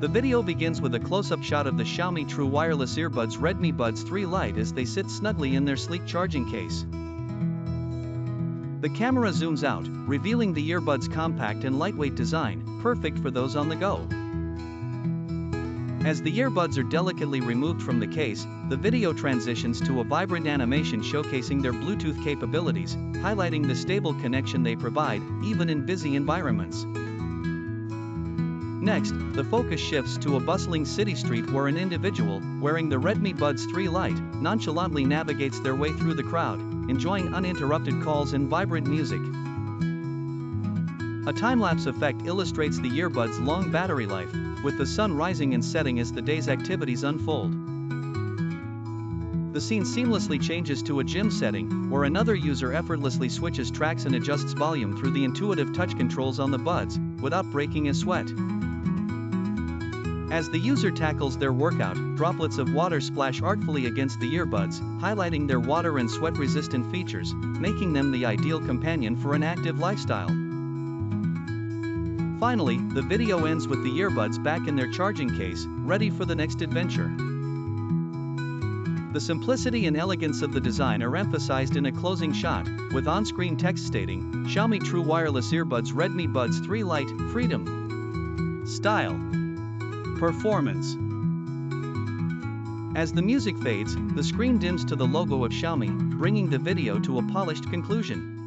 The video begins with a close-up shot of the Xiaomi True Wireless Earbuds REDMI Buds 3 Lite as they sit snugly in their sleek charging case. The camera zooms out, revealing the earbuds' compact and lightweight design, perfect for those on the go. As the earbuds are delicately removed from the case, the video transitions to a vibrant animation showcasing their Bluetooth capabilities, highlighting the stable connection they provide, even in busy environments. Next, the focus shifts to a bustling city street where an individual, wearing the REDMI Buds 3 Lite, nonchalantly navigates their way through the crowd, enjoying uninterrupted calls and vibrant music. A time-lapse effect illustrates the earbuds' long battery life, with the sun rising and setting as the day's activities unfold. The scene seamlessly changes to a gym setting, where another user effortlessly switches tracks and adjusts volume through the intuitive touch controls on the buds, without breaking a sweat. As the user tackles their workout, droplets of water splash artfully against the earbuds, highlighting their water and sweat-resistant features, making them the ideal companion for an active lifestyle. Finally, the video ends with the earbuds back in their charging case, ready for the next adventure. The simplicity and elegance of the design are emphasized in a closing shot, with on-screen text stating, Xiaomi True Wireless Earbuds REDMI Buds 3 Lite, Freedom, Style, Performance. As the music fades, the screen dims to the logo of Xiaomi, bringing the video to a polished conclusion.